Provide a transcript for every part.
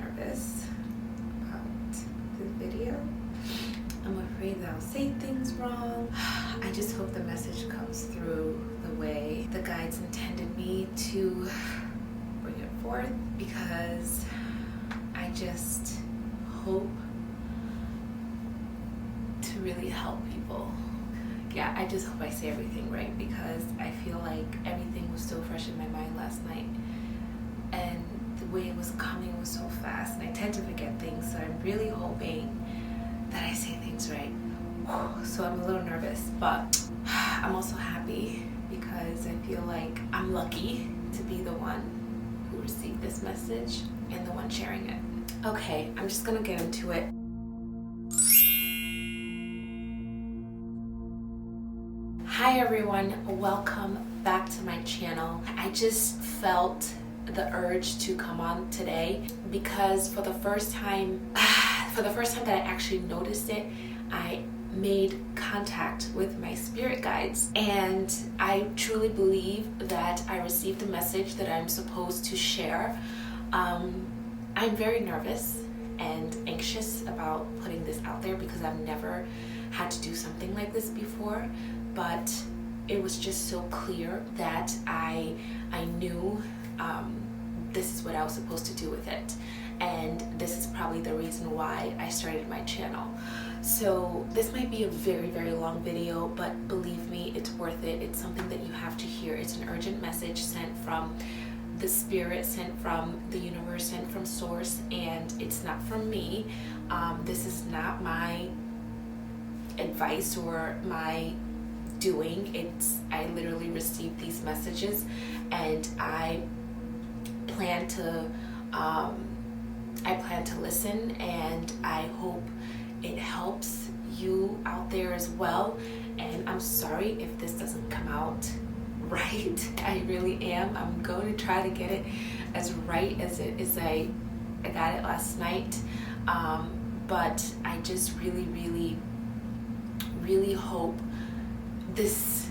nervous about this video. I'm afraid that I'll say things wrong. I just hope the message comes through the way the guides intended me to bring it forth, because I just hope to really help people. Yeah, I just hope I say everything right, because I feel like everything was so fresh in my mind last night, and the way it was coming was so fast, and I tend to forget things, so I'm really hoping that I say things right. So I'm a little nervous, but I'm also happy because I feel like I'm lucky to be the one who received this message and the one sharing it. Okay, I'm just gonna get into it. Hi everyone, welcome back to my channel. I just felt the urge to come on today because for the first time that I actually noticed it, I made contact with my spirit guides, and I truly believe that I received the message that I'm supposed to share. I'm very nervous and anxious about putting this out there because I've never had to do something like this before, but it was just so clear that I knew this is what I was supposed to do with it, and this is probably the reason why I started my channel. So this might be a very, very long video, but believe me, it's worth it. It's something that you have to hear. It's an urgent message sent from the spirit, sent from the universe, sent from source, and it's not from me. This is not my advice or my doing. I literally received these messages, and I plan to listen, and I hope it helps you out there as well. And I'm sorry if this doesn't come out right. I really am. I'm going to try to get it as right as I got it last night. But I just really hope this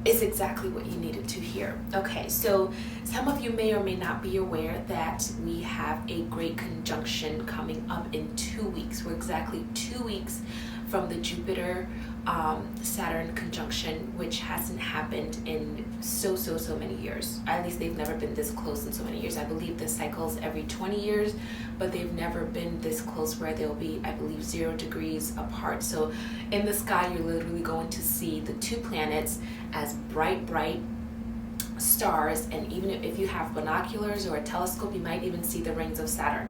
is exactly what you needed to hear. Okay, so some of you may or may not be aware that we have a great conjunction coming up in 2 weeks. We're exactly 2 weeks from the Jupiter Saturn conjunction, which hasn't happened in so many years. At least they've never been this close in so many years. I believe this cycles every 20 years, but they've never been this close where they'll be, I believe, 0 degrees apart. So in the sky, you're literally going to see the two planets as bright stars, and even if you have binoculars or a telescope, you might even see the rings of Saturn.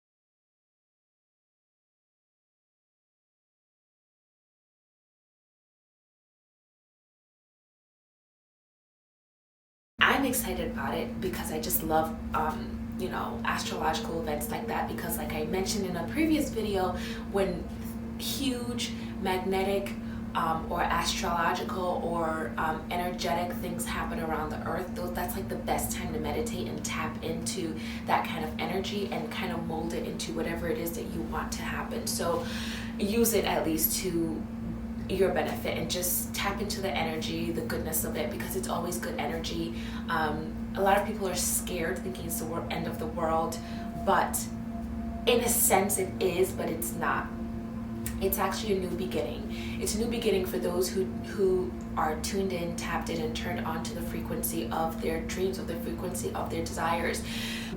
I'm excited about it because I just love astrological events like that, because like I mentioned in a previous video, when huge magnetic or astrological or energetic things happen around the earth, that's like the best time to meditate and tap into that kind of energy and kind of mold it into whatever it is that you want to happen. So use it at least to your benefit and just tap into the energy, the goodness of it, because it's always good energy. A lot of people are scared, thinking it's the end of the world, but in a sense it is, but it's not. It's actually a new beginning. It's a new beginning for those who are tuned in, tapped in, and turned on to the frequency of their dreams, of the frequency of their desires.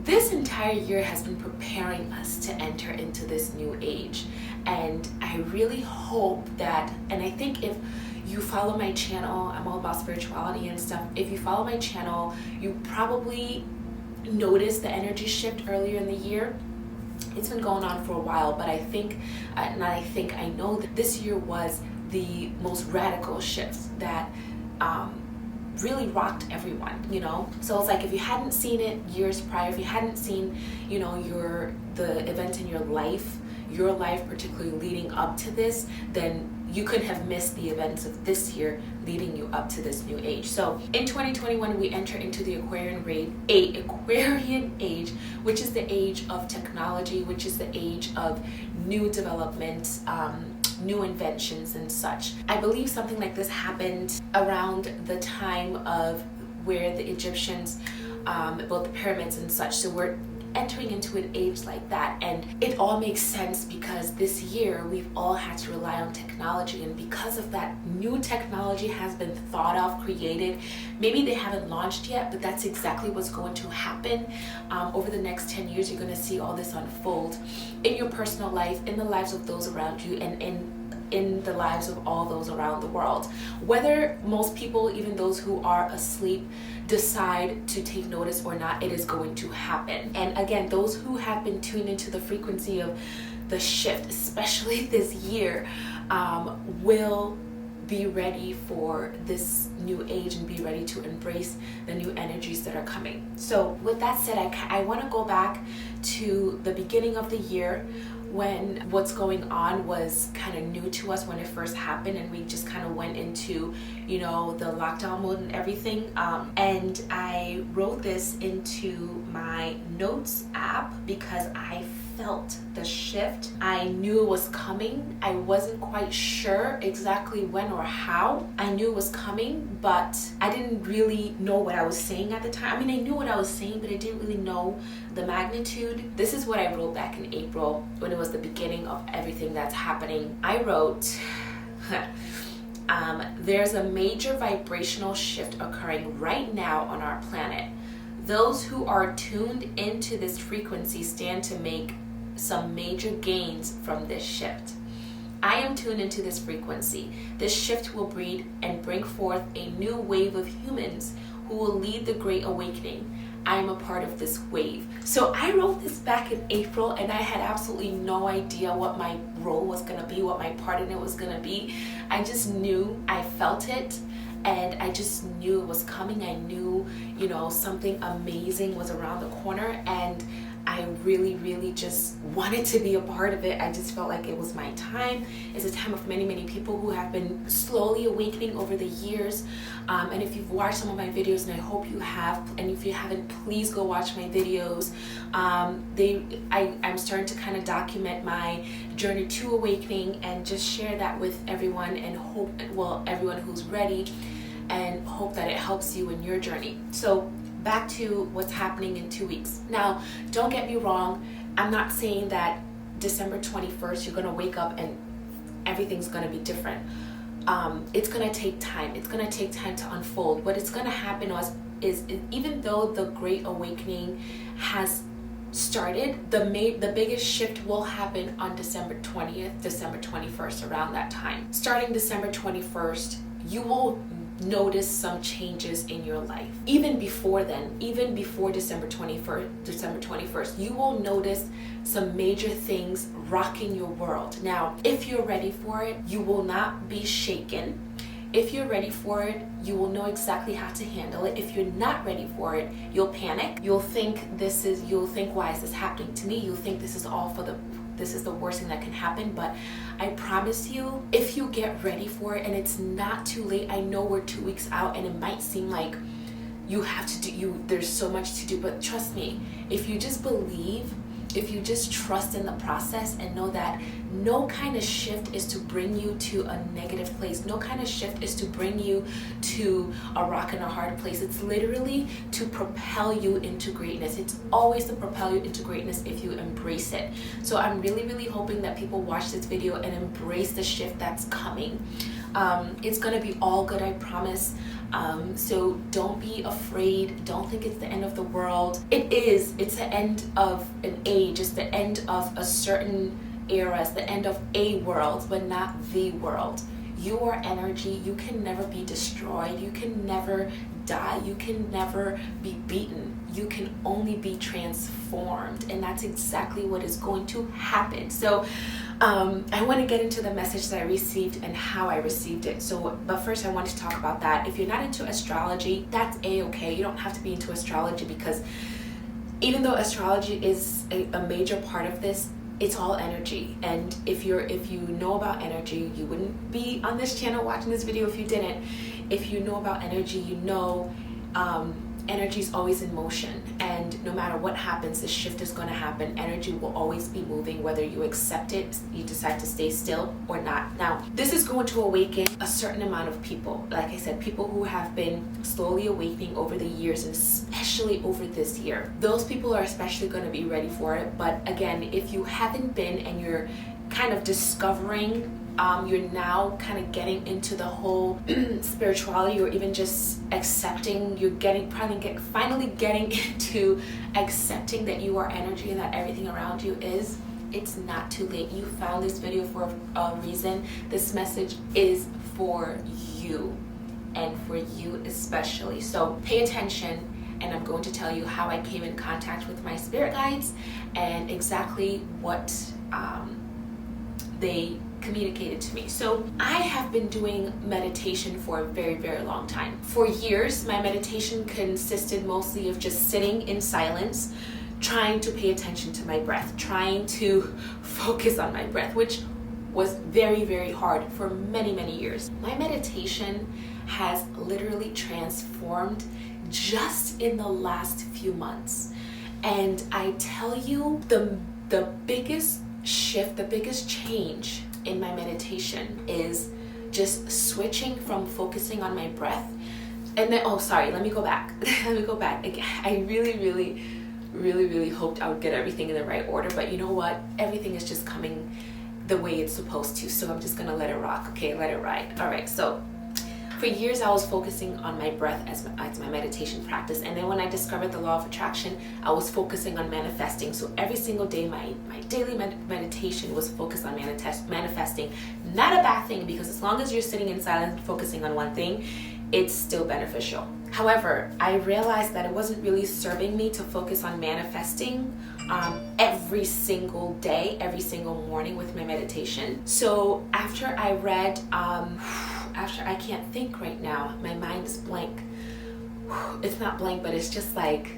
This entire year has been preparing us to enter into this new age. And I really hope that, and I think if you follow my channel, I'm all about spirituality and stuff. If you follow my channel, you probably noticed the energy shift earlier in the year. It's been going on for a while, but I know that this year was the most radical shift that really rocked everyone, So it's like if you hadn't seen it years prior, if you hadn't seen, the event in your life particularly leading up to this, then you could have missed the events of this year leading you up to this new age. So in 2021, we enter into the Aquarian age, which is the age of technology, which is the age of new developments, new inventions and such. I believe something like this happened around the time of where the Egyptians built the pyramids and such. So we're entering into an age like that. And it all makes sense because this year we've all had to rely on technology, and because of that, new technology has been thought of, created. Maybe they haven't launched yet, but that's exactly what's going to happen. Over the next 10 years, you're going to see all this unfold in your personal life, in the lives of those around you, and in the lives of all those around the world. Whether most people, even those who are asleep, decide to take notice or not, it is going to happen. And again, those who have been tuned into the frequency of the shift, especially this year, will be ready for this new age and be ready to embrace the new energies that are coming. So with that said, I want to go back to the beginning of the year, when what's going on was kind of new to us when it first happened, and we just kind of went into, you know, the lockdown mode and everything. And I wrote this into my notes app because I felt the shift. I knew it was coming. I wasn't quite sure exactly when or how. I knew it was coming, but I didn't really know what I was saying at the time. I mean, I knew what I was saying, but I didn't really know the magnitude. This is what I wrote back in April when it was the beginning of everything that's happening. I wrote, there's a major vibrational shift occurring right now on our planet. Those who are tuned into this frequency stand to make some major gains from this shift. I am tuned into this frequency. This shift will breed and bring forth a new wave of humans who will lead the Great Awakening. I am a part of this wave. So I wrote this back in April, and I had absolutely no idea what my role was going to be, what my part in it was going to be. I just knew, I felt it, and I just knew it was coming. I knew, you know, something amazing was around the corner, and I really, really just wanted to be a part of it. I just felt like it was my time. It's a time of many, many people who have been slowly awakening over the years. And if you've watched some of my videos, and I hope you have, and if you haven't, please go watch my videos. I'm starting to kind of document my journey to awakening and just share that with everyone, and hope, well, everyone who's ready, and hope that it helps you in your journey. So back to what's happening in 2 weeks. Now, don't get me wrong. I'm not saying that December 21st, you're going to wake up and everything's going to be different. It's going to take time. It's going to take time to unfold. What is going to happen is even though the Great Awakening has started, the biggest shift will happen on December 20th, December 21st, around that time. Starting December 21st, you will notice some changes in your life. Even before then, even before December 21st, you will notice some major things rocking your world. Now, if you're ready for it, you will not be shaken. If you're ready for it, you will know exactly how to handle it. If you're not ready for it, you'll panic. You'll think, why is this happening to me? You'll think this is the worst thing that can happen. But I promise you, if you get ready for it, and it's not too late. I know we're 2 weeks out, and it might seem like there's so much to do, but trust me, if you just believe, if you just trust in the process and know that no kind of shift is to bring you to a negative place. No kind of shift is to bring you to a rock and a hard place. It's literally to propel you into greatness. It's always to propel you into greatness if you embrace it. So I'm really, really hoping that people watch this video and embrace the shift that's coming. It's gonna be all good, I promise. So don't be afraid. Don't think it's the end of the world. It is. It's the end of an age. It's the end of a certain era. It's the end of a world, but not the world. Your energy, you can never be destroyed. You can never die. You can never be beaten. You can only be transformed. And that's exactly what is going to happen. So I want to get into the message that I received and how I received it. But first I want to talk about that. If you're not into astrology, that's a-okay. You don't have to be into astrology, because even though astrology is a major part of this, it's all energy. And if you know about energy, you wouldn't be on this channel watching this video if you didn't. If you know about energy, you know energy is always in motion, and no matter what happens, the shift is going to happen. Energy will always be moving, whether you accept it, you decide to stay still or not. Now, this is going to awaken a certain amount of people. Like I said, people who have been slowly awakening over the years, and especially over this year. Those people are especially going to be ready for it. But again, if you haven't been and you're kind of discovering, you're now kind of getting into the whole spirituality, or even just accepting, you're finally getting into accepting that you are energy and that everything around you is, it's not too late. You found this video for a reason. This message is for you, and for you especially. So pay attention, and I'm going to tell you how I came in contact with my spirit guides and exactly what they communicated to me. So I have been doing meditation for a very, very long time. For years, my meditation consisted mostly of just sitting in silence, trying to pay attention to my breath, trying to focus on my breath, which was very, very hard for many, many years. My meditation has literally transformed just in the last few months. And I tell you, the biggest shift, the biggest change in my meditation is just switching from focusing on my breath. And then, let me go back. I really hoped I would get everything in the right order, but you know what? Everything is just coming the way it's supposed to. So I'm just gonna let it rock, okay? Let it ride. All right, so for years, I was focusing on my breath as my meditation practice. And then when I discovered the law of attraction, I was focusing on manifesting. So every single day, my daily meditation was focused on manifesting. Not a bad thing, because as long as you're sitting in silence focusing on one thing, it's still beneficial. However, I realized that it wasn't really serving me to focus on manifesting every single day, every single morning with my meditation. So after I read, I can't think right now, my mind is blank. It's not blank, but it's just like,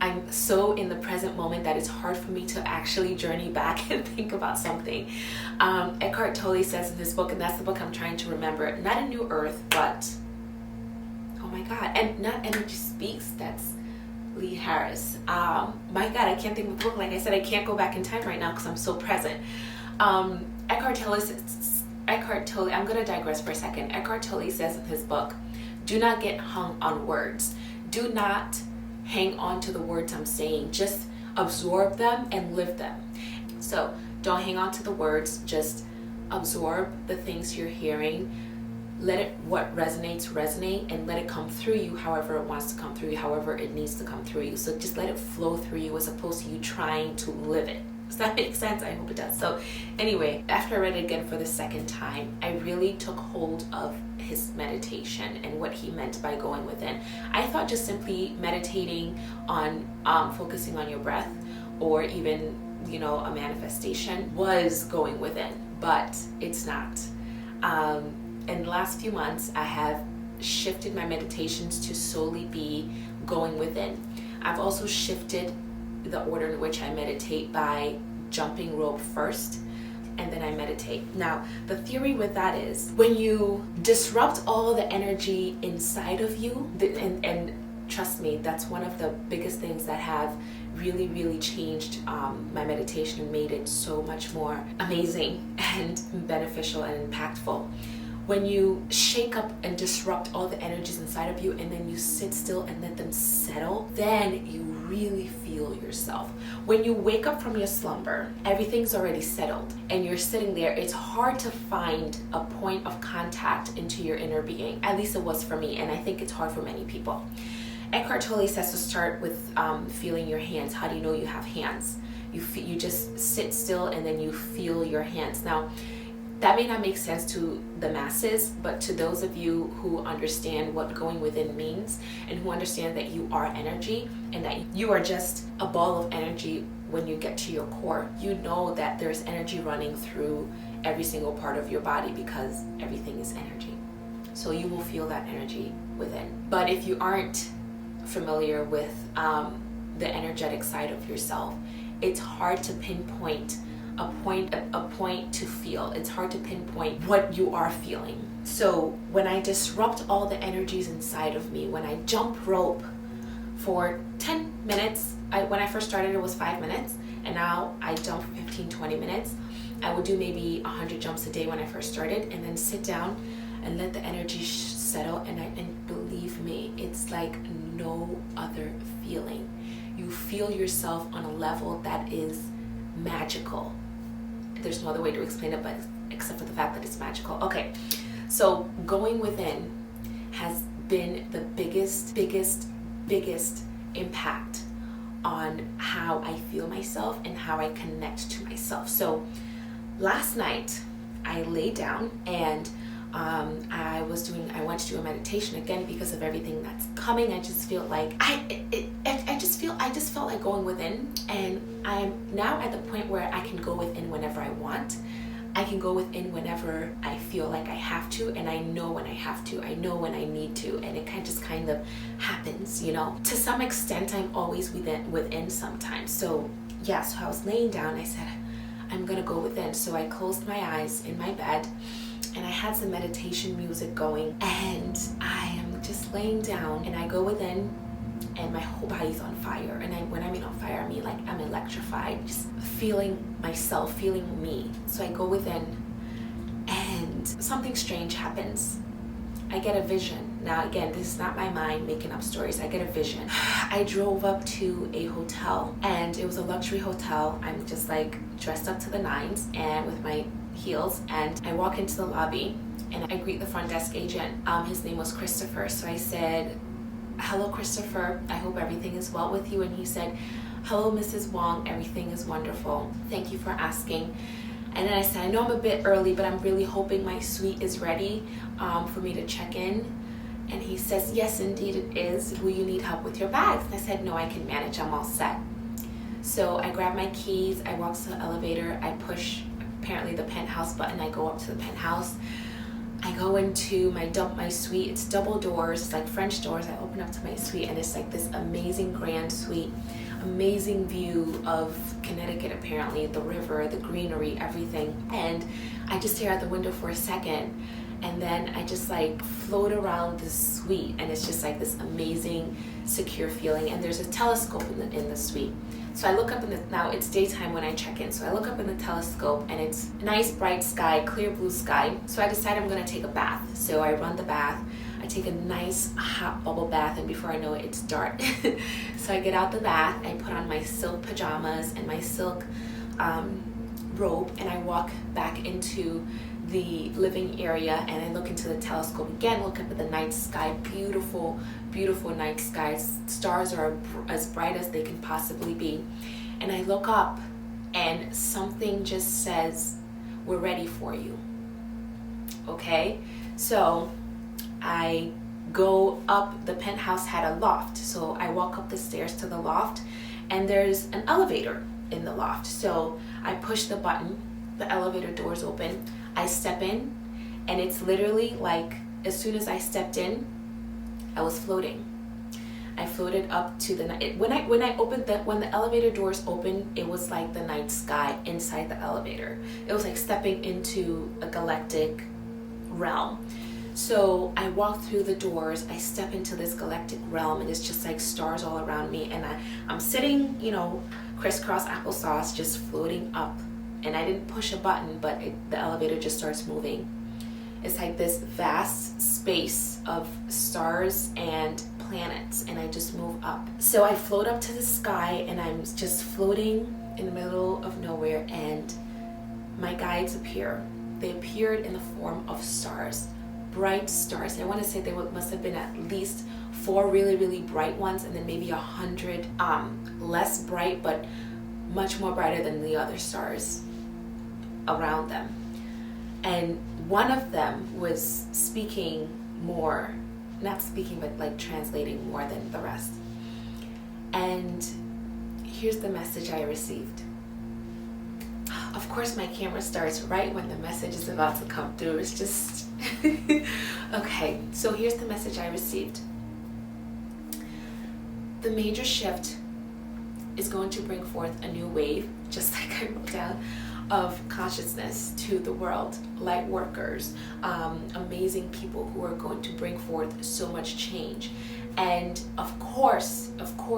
I'm so in the present moment that it's hard for me to actually journey back and think about something. Eckhart Tolle says in his book, and that's the book I'm trying to remember, not A New Earth, but, oh my God, and not Energy Speaks, that's Lee Harris. My God, I can't think of the book. Like I said, I can't go back in time right now because I'm so present. Eckhart Tolle, I'm going to digress for a second. Eckhart Tolle says in his book, do not get hung on words. Do not hang on to the words I'm saying. Just absorb them and live them. So don't hang on to the words. Just absorb the things you're hearing. Let it, what resonates, resonate, and let it come through you however it wants to come through you, however it needs to come through you. So just let it flow through you as opposed to you trying to live it. Does that make sense? I hope it does. So anyway, after I read it again for the second time, I really took hold of his meditation and what he meant by going within. I thought just simply meditating on focusing on your breath, or even, a manifestation was going within, but it's not. In the last few months, I have shifted my meditations to solely be going within. I've also shifted the order in which I meditate by jumping rope first, and then I meditate. Now, the theory with that is when you disrupt all the energy inside of you, and trust me, that's one of the biggest things that have really, really changed my meditation and made it so much more amazing and beneficial and impactful. When you shake up and disrupt all the energies inside of you, and then you sit still and let them settle, then you really feel yourself. When you wake up from your slumber, everything's already settled and you're sitting there. It's hard to find a point of contact into your inner being. At least it was for me, and I think it's hard for many people. Eckhart Tolle says to start with feeling your hands. How do you know you have hands? You just sit still and then you feel your hands. Now, that may not make sense to the masses, but to those of you who understand what going within means, and who understand that you are energy and that you are just a ball of energy when you get to your core, you know that there's energy running through every single part of your body because everything is energy. So you will feel that energy within. But if you aren't familiar with the energetic side of yourself, it's hard to pinpoint a point to feel. It's hard to pinpoint what you are feeling. So when I disrupt all the energies inside of me, when I jump rope for 10 minutes. When I first started, it was 5 minutes, and now I jump for 15-20 minutes. I would do maybe 100 jumps a day when I first started, and then sit down and let the energy settle. And believe me, it's like no other feeling. You feel yourself on a level that is magical. There's no other way to explain it, but except for the fact that it's magical. Okay, so going within has been the biggest impact on how I feel myself and how I connect to myself. So last night I laid down and I went to do a meditation again because of everything that's coming. I just feel like I just felt like going within, and I'm now at the point where I can go within whenever I want. I can go within whenever I feel like I have to, and I know when I have to, I know when I need to, and it kind of happens, you know. To some extent, I'm always within sometimes. So yeah, so I was laying down, I said, I'm gonna go within. So I closed my eyes in my bed, and I had some meditation music going, and I am just laying down, and I go within, and my whole body's on fire. And when I mean on fire, I mean like I'm electrified, just feeling myself, feeling me. So I go within, and something strange happens. I get a vision. Now again, this is not my mind making up stories. I get a vision. I drove up to a hotel, and it was a luxury hotel. I'm just like dressed up to the nines and with my heels, and I walk into the lobby and I greet the front desk agent. His name was Christopher. So I said, hello Christopher, I hope everything is well with you. And he said, hello Mrs. Wong, everything is wonderful, thank you for asking. And then I said, I know I'm a bit early, but I'm really hoping my suite is ready for me to check in. And he says, yes indeed it is, will you need help with your bags? And I said, no, I can manage, I'm all set. So I grab my keys, I walk to the elevator, I push apparently the penthouse button, I go up to the penthouse. I go into my suite. It's double doors, it's like French doors. I open up to my suite, and it's like this amazing grand suite, amazing view of Connecticut, apparently, the river, the greenery, everything. And I just stare out the window for a second, and then I just like float around this suite, and it's just like this amazing secure feeling. And there's a telescope in the suite. So I look up now it's daytime when I check in, so I look up in the telescope, and it's nice bright sky, clear blue sky. So I decide I'm gonna take a bath. So I run the bath, I take a nice hot bubble bath, and before I know it, it's dark. So I get out the bath, I put on my silk pajamas and my silk robe, and I walk back into the living area, and I look into the telescope again, look up at the night sky, beautiful night sky. Stars are as bright as they can possibly be. And I look up, and something just says, we're ready for you. Okay, so I go up. The penthouse had a loft, so I walk up the stairs to the loft, and there's an elevator in the loft. So I push the button, the elevator doors open, I step in, and it's literally like, as soon as I stepped in, I was floating. I floated up to the night. When the elevator doors opened, it was like the night sky inside the elevator. It was like stepping into a galactic realm. So I walk through the doors, I step into this galactic realm, and it's just like stars all around me, and I'm sitting, you know, crisscross applesauce, just floating up. And I didn't push a button, but the elevator just starts moving. It's like this vast space of stars and planets, and I just move up. So I float up to the sky, and I'm just floating in the middle of nowhere, and my guides appear. They appeared in the form of stars, bright stars. I want to say must have been at least 4 really bright ones, and then maybe 100 less bright, but much more brighter than the other stars around them. And one of them was speaking more, not speaking, but like translating more than the rest. And here's the message I received. Of course, my camera starts right when the message is about to come through. It's just, okay, so here's the message I received. The major shift is going to bring forth a new wave, just like I wrote down, of consciousness to the world, light workers, amazing people who are going to bring forth so much change. And of course,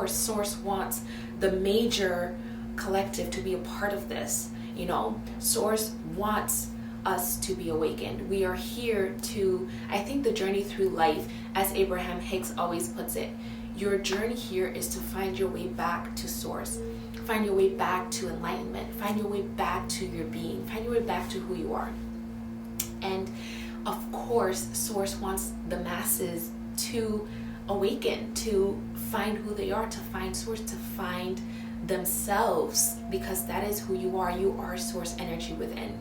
Source wants the major collective to be a part of this. Source wants us to be awakened. We are here to, I think the journey through life, as Abraham Hicks always puts it, your journey here is to find your way back to Source. Find your way back to enlightenment. Find your way back to your being. Find your way back to who you are. And of course, Source wants the masses to awaken, to find who they are, to find Source, to find themselves, because that is who you are. You are Source energy within.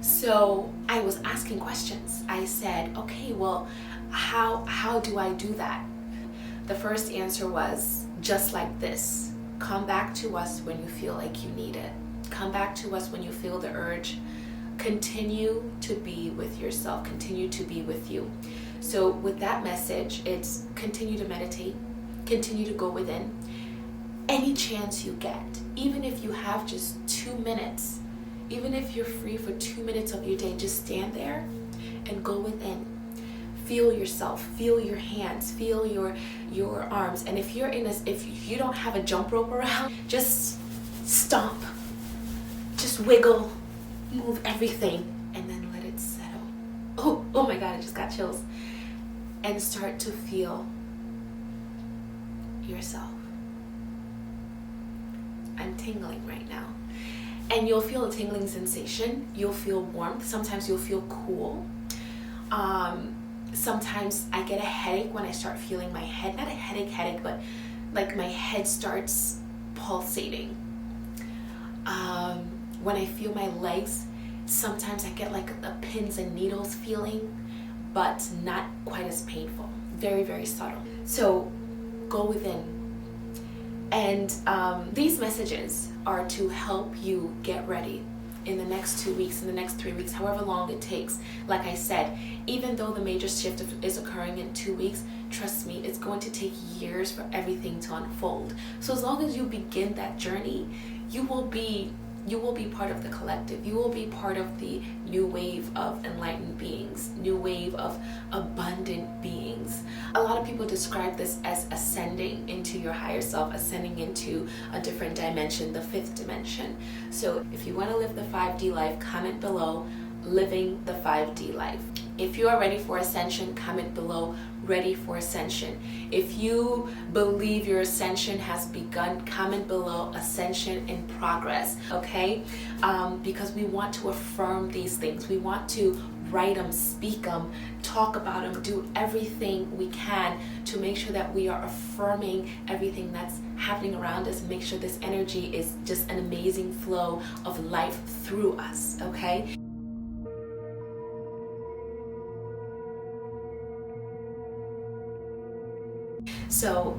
So I was asking questions. I said, okay, well, how do I do that? The first answer was just like this. Come back to us when you feel like you need it. Come back to us when you feel the urge. Continue to be with yourself. Continue to be with you. So with that message, it's continue to meditate. Continue to go within. Any chance you get, even if you have just 2 minutes, even if you're free for 2 minutes of your day, just stand there and go within. Feel yourself, feel your hands, feel your arms. And if if you don't have a jump rope around, just stomp, just wiggle, move everything, and then let it settle. Oh my God, I just got chills. And start to feel yourself. I'm tingling right now. And you'll feel a tingling sensation. You'll feel warmth. Sometimes you'll feel cool. Sometimes I get a headache when I start feeling my head. Not a headache, but like my head starts pulsating. When I feel my legs, sometimes I get like a pins and needles feeling, but not quite as painful. Very, very subtle. So go within. And these messages are to help you get ready in the next 2 weeks, in the next 3 weeks, however long it takes. Like I said, even though the major shift is occurring in 2 weeks, trust me, it's going to take years for everything to unfold. So as long as you begin that journey, you will be part of the collective. You will be part of the new wave of enlightened beings, new wave of abundant beings. A lot of people describe this as ascending into your higher self, ascending into a different dimension, the 5th dimension. So if you want to live the 5D life, comment below, living the 5D life. If you are ready for ascension, comment below, ready for ascension. If you believe your ascension has begun, comment below, ascension in progress, okay? Because we want to affirm these things. We want to write them, speak them, talk about them, do everything we can to make sure that we are affirming everything that's happening around us, make sure this energy is just an amazing flow of life through us, okay? So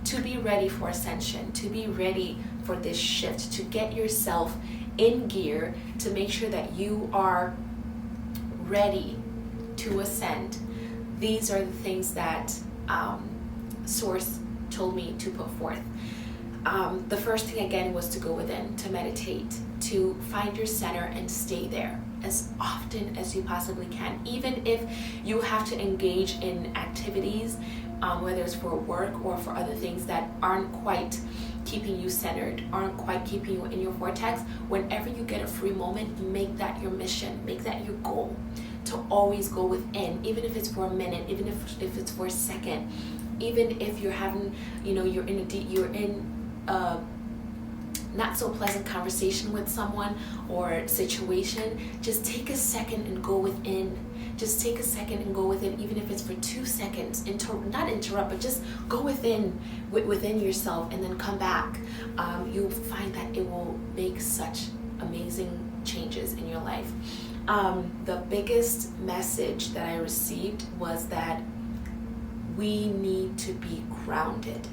to be ready for ascension, to be ready for this shift, to get yourself in gear, to make sure that you are ready to ascend, these are the things that Source told me to put forth. The first thing again was to go within, to meditate, to find your center and stay there as often as you possibly can, even if you have to engage in activities, whether it's for work or for other things that aren't quite keeping you centered, aren't quite keeping you in your vortex. Whenever you get a free moment, make that your mission, make that your goal, to always go within, even if it's for a minute, even if it's for a second, even if you're having, you're in a not so pleasant conversation with someone or situation, just take a second and go within. Just take a second and go within, even if it's for 2 seconds. Not interrupt, but just go within yourself and then come back. You'll find that it will make such amazing changes in your life. The biggest message that I received was that we need to be grounded.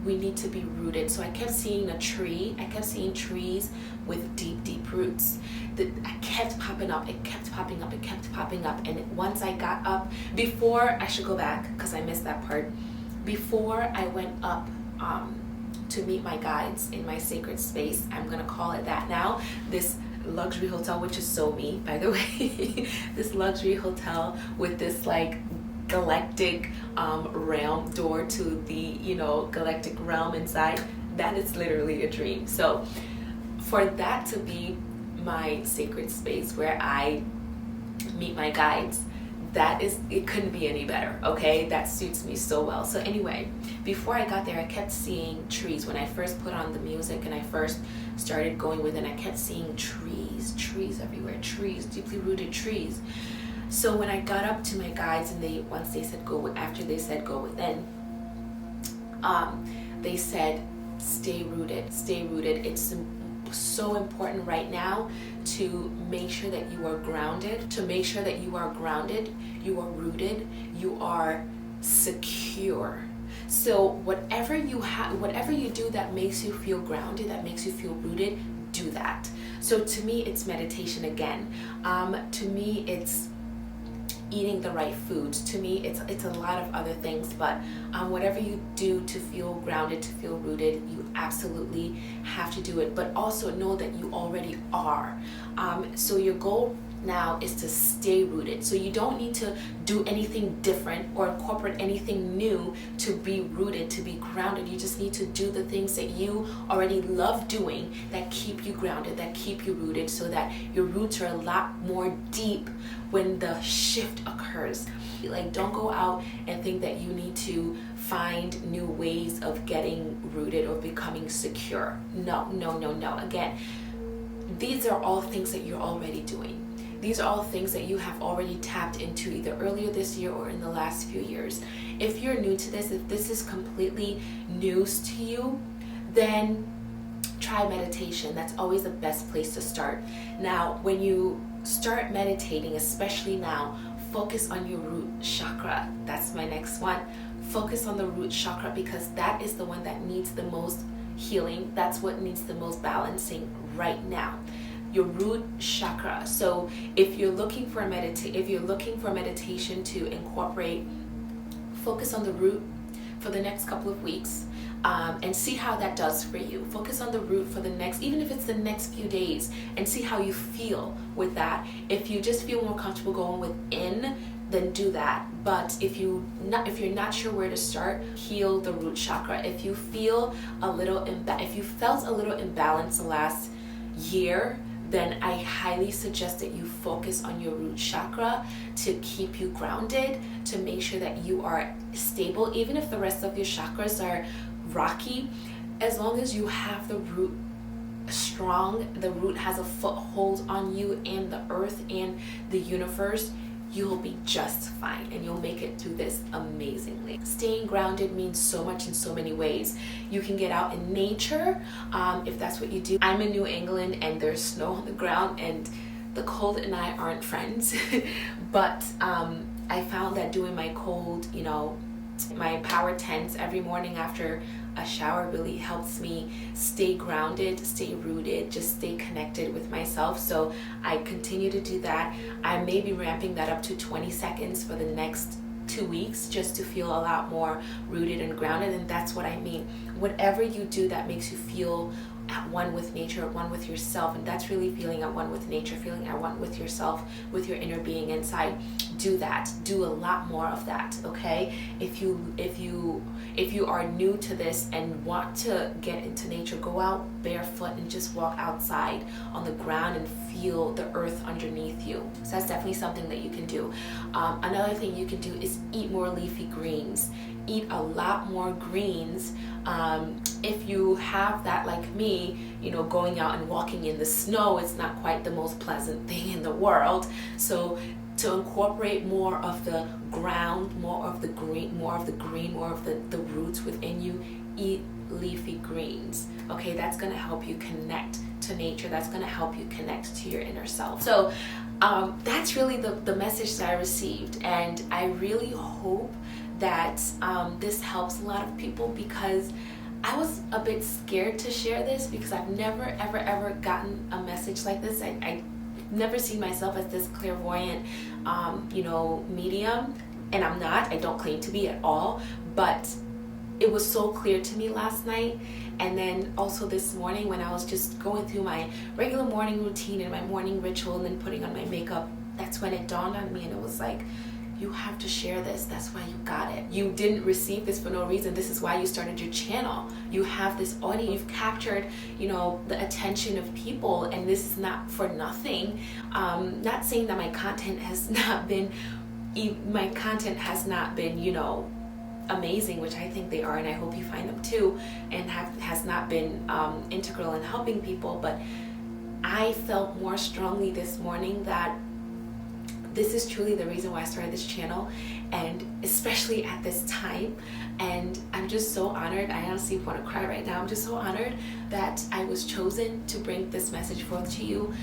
We need to be rooted. So I kept seeing trees with deep, deep roots. I kept popping up, it kept popping up. And once I got up, before, I should go back because I missed that part. Before I went up to meet my guides in my sacred space, I'm gonna call it that now, this luxury hotel, which is so me, by the way, this luxury hotel with this like galactic realm, door to the, you know, galactic realm inside, that is literally a dream. So for that to be my sacred space where I meet my guides, that is, it couldn't be any better, okay? That suits me so well. So anyway, before I got there, I kept seeing trees. When I first put on the music and I first started going within, I kept seeing trees everywhere, trees, deeply rooted trees. So when I got up to my guides and after they said go within, they said, stay rooted. It's so important right now to make sure that you are grounded, you are rooted, you are secure. So whatever you do that makes you feel grounded, that makes you feel rooted, do that. So to me, it's meditation again. To me, it's eating the right foods. To me, it's a lot of other things, but whatever you do to feel grounded, to feel rooted, you absolutely have to do it. But also know that you already are. So your goal now is to stay rooted. So you don't need to do anything different or incorporate anything new to be rooted, to be grounded. You just need to do the things that you already love doing that keep you grounded, that keep you rooted, so that your roots are a lot more deep when the shift occurs. Like, don't go out and think that you need to find new ways of getting rooted or becoming secure. No. Again, these are all things that you're already doing. These are all things that you have already tapped into either earlier this year or in the last few years. If you're new to this, if this is completely news to you, then try meditation. That's always the best place to start. Now, when you start meditating, especially now, focus on your root chakra. That's my next one. Focus on the root chakra, because that is the one that needs the most healing. That's what needs the most balancing right now. Your root chakra. So if you're looking for meditation to incorporate, focus on the root for the next couple of weeks, and see how that does for you. Focus on the root for the next, even if it's the next few days, and see how you feel with that. If you just feel more comfortable going within, then do that. But if you're not sure where to start, heal the root chakra. If you felt a little imbalance the last year, then I highly suggest that you focus on your root chakra to keep you grounded, to make sure that you are stable. Even if the rest of your chakras are rocky, as long as you have the root strong, the root has a foothold on you and the earth and the universe, you'll be just fine and you'll make it through this amazingly. Staying grounded means so much in so many ways. You can get out in nature, if that's what you do. I'm in New England and there's snow on the ground and the cold and I aren't friends. But I found that doing my cold, my power tents every morning after a shower really helps me stay grounded, stay rooted, just stay connected with myself. So I continue to do that. I may be ramping that up to 20 seconds for the next 2 weeks, just to feel a lot more rooted and grounded. And that's what I mean. Whatever you do that makes you feel at one with nature, at one with yourself, and that's really feeling at one with nature, feeling at one with yourself, with your inner being inside. Do that. Do a lot more of that, okay? If you are new to this and want to get into nature, go out barefoot and just walk outside on the ground and feel the earth underneath you. So that's definitely something that you can do. Another thing you can do is eat more leafy greens. Eat a lot more greens. If you have that like me, going out and walking in the snow, it's not quite the most pleasant thing in the world. So to incorporate more of the ground, more of the green, more of the roots within you, eat leafy greens. Okay, that's going to help you connect to nature. That's going to help you connect to your inner self. So that's really the message that I received, and I really hope that this helps a lot of people, because I was a bit scared to share this because I've never ever gotten a message like this. I never seen myself as this clairvoyant medium, and I'm not. I don't claim to be at all, but it was so clear to me last night. And then also this morning when I was just going through my regular morning routine and my morning ritual and then putting on my makeup, that's when it dawned on me, and it was like, You have to share this. That's why you got it. You didn't receive this for no reason. This is why you started your channel. You have this audience. You've captured, the attention of people, and this is not for nothing. Not saying that my content has not been amazing, which I think they are, and I hope you find them too, and has not been integral in helping people. But I felt more strongly this morning that this is truly the reason why I started this channel, and especially at this time. And I'm just so honored. I honestly want to cry right now. I'm just so honored that I was chosen to bring this message forth to you.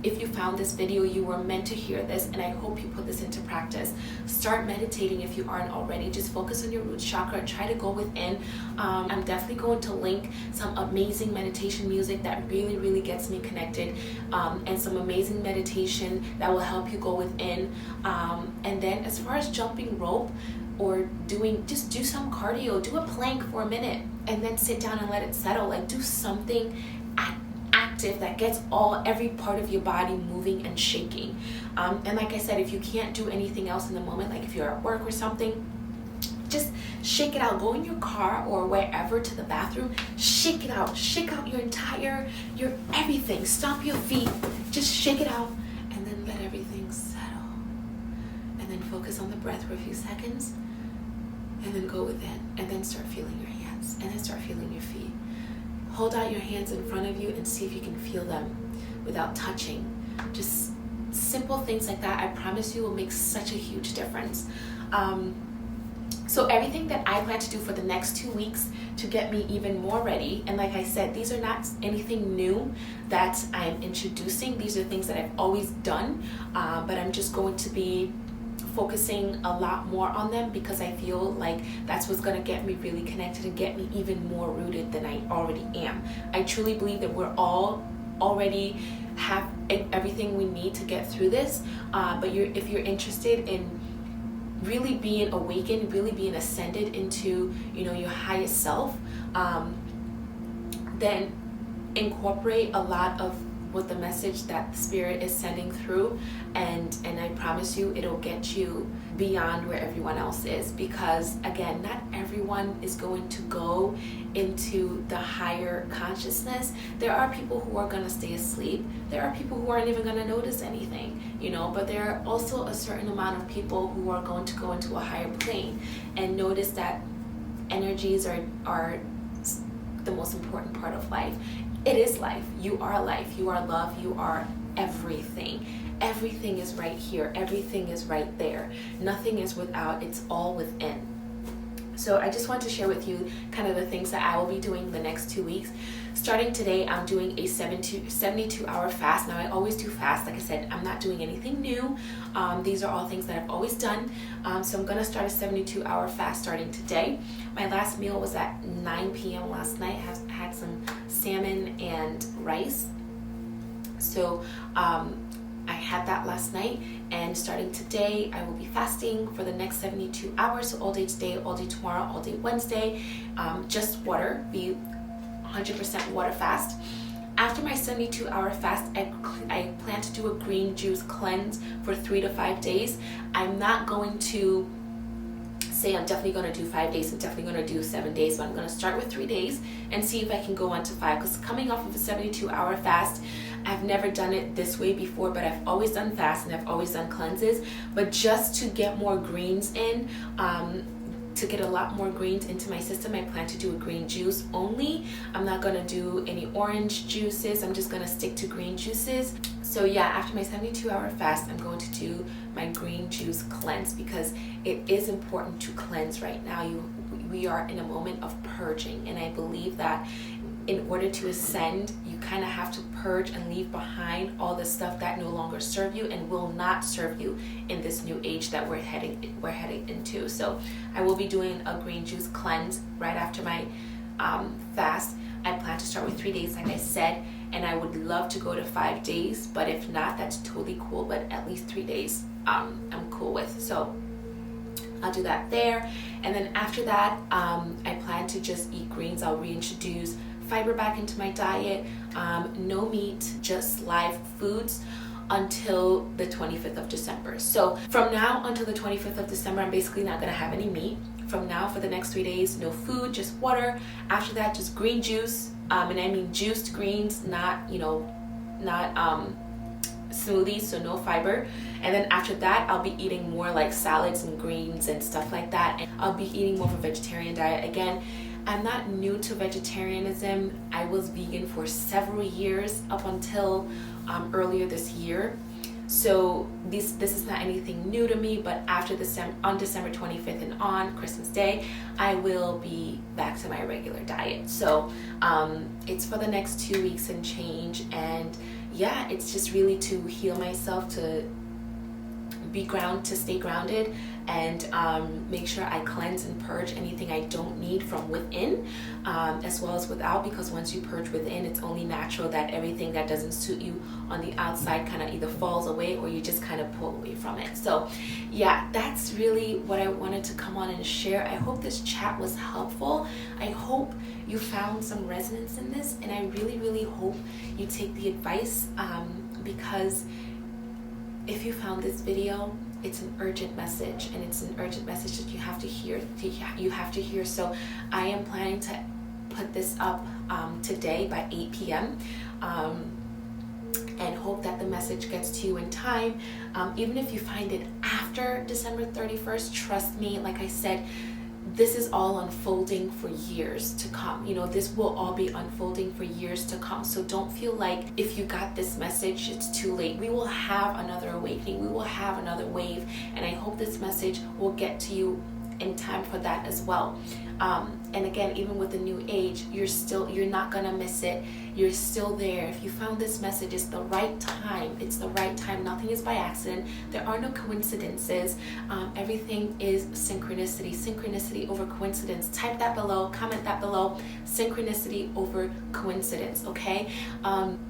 If you found this video, you were meant to hear this, and I hope you put this into practice. Start meditating if you aren't already. Just focus on your root chakra. Try to go within. I'm definitely going to link some amazing meditation music that really, really gets me connected, and some amazing meditation that will help you go within. And then as far as jumping rope, or just do some cardio, do a plank for a minute, and then sit down and let it settle. Like, do something active that gets every part of your body moving and shaking. And like I said, if you can't do anything else in the moment, like if you're at work or something, just shake it out. Go in your car or wherever to the bathroom, shake it out. Shake out your everything. Stomp your feet, just shake it out, and then let everything settle. And then focus on the breath for a few seconds, and then go within, and then start feeling your hands, and then start feeling your feet. Hold out your hands in front of you and see if you can feel them without touching. Just simple things like that, I promise you, will make such a huge difference. So everything that I plan to do for the next 2 weeks to get me even more ready, and like I said, these are not anything new that I'm introducing. These are things that I've always done, but I'm just going to be focusing a lot more on them, because I feel like that's what's going to get me really connected and get me even more rooted than I already am. I truly believe that we're all already have everything we need to get through this, but if you're interested in really being awakened, really being ascended into your highest self, then incorporate a lot of what the message that the spirit is sending through, and I promise you it'll get you beyond where everyone else is. Because again, not everyone is going to go into the higher consciousness. There are people who are going to stay asleep. There are people who aren't even going to notice anything, but there are also a certain amount of people who are going to go into a higher plane and notice that energies are the most important part of life. It is life. You are life. You are love. You are everything. Everything is right here. Everything is right there. Nothing is without. It's all within. So I just want to share with you kind of the things that I will be doing the next 2 weeks. Starting today, I'm doing a 72-hour fast. Now, I always do fast. Like I said, I'm not doing anything new. These are all things that I've always done. So I'm going to start a 72-hour fast starting today. My last meal was at 9 p.m. last night. I had some salmon and rice. So I had that last night, and starting today, I will be fasting for the next 72 hours. So all day today, all day tomorrow, all day Wednesday, just water, be 100% water fast. After my 72-hour fast, I plan to do a green juice cleanse for 3 to 5 days. I'm not going to say I'm definitely going to do 5 days, I'm definitely going to do 7 days, but I'm going to start with 3 days and see if I can go on to 5, because coming off of a 72-hour fast, I've never done it this way before, but I've always done fasts and I've always done cleanses. But just to get more greens in, to get a lot more greens into my system, I plan to do a green juice only. I'm not going to do any orange juices. I'm just going to stick to green juices. So yeah, after my 72-hour fast, I'm going to do my green juice cleanse, because it is important to cleanse right now. We are in a moment of purging, and I believe that in order to ascend, you kind of have to purge and leave behind all the stuff that no longer serve you and will not serve you in this new age that we're heading into. So I will be doing a green juice cleanse right after my fast. I plan to start with 3 days, like I said, and I would love to go to 5 days, but if not, that's totally cool. But at least 3 days, I'm cool with. So I'll do that there. And then after that, I plan to just eat greens. I'll reintroduce fiber back into my diet, no meat, just live foods. until the 25th of December. So from now until the 25th of December, I'm basically not gonna have any meat. From now for the next 3 days, no food, just water. After that, just green juice, and I mean juiced greens, not smoothies, so no fiber. And then after that, I'll be eating more like salads and greens and stuff like that. And I'll be eating more of a vegetarian diet. Again, I'm not new to vegetarianism. I was vegan for several years up until earlier this year. So this is not anything new to me, but after on December 25th and on Christmas Day, I will be back to my regular diet. So it's for the next 2 weeks and change, and yeah, it's just really to heal myself, to stay grounded, and make sure I cleanse and purge anything I don't need from within, as well as without, because once you purge within, it's only natural that everything that doesn't suit you on the outside kind of either falls away or you just kind of pull away from it. So yeah, that's really what I wanted to come on and share. I hope this chat was helpful. I hope you found some resonance in this, and I really, really hope you take the advice, because if you found this video, it's an urgent message, and it's an urgent message that you have to hear. So I am planning to put this up today by 8 p.m. And hope that the message gets to you in time. Even if you find it after December 31st, trust me, like I said, this is all unfolding for years to come. This will all be unfolding for years to come. So don't feel like if you got this message, it's too late. We will have another awakening. We will have another wave. And I hope this message will get to you in time for that as well. And again, even with the new age, you're not gonna miss it. You're still there. If you found this message, it's the right time. It's the right time. Nothing is by accident. There are no coincidences. Everything is synchronicity over coincidence. Type that below, comment that below. Synchronicity over coincidence, okay?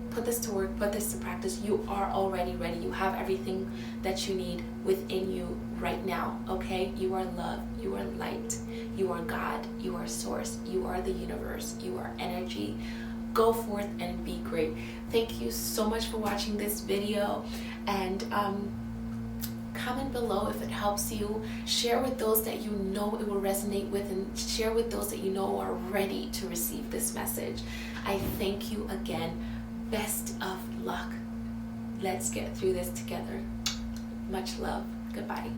Put this to work, put this to practice. You are already ready. You have everything that you need within you right now, okay? You are love, you are light, you are God, you are source, you are the universe, you are energy. Go forth and be great. Thank you so much for watching this video, and comment below if it helps you. Share with those that you know it will resonate with, and share with those that you know are ready to receive this message. I thank you again. Best of luck. Let's get through this together. Much love. Goodbye.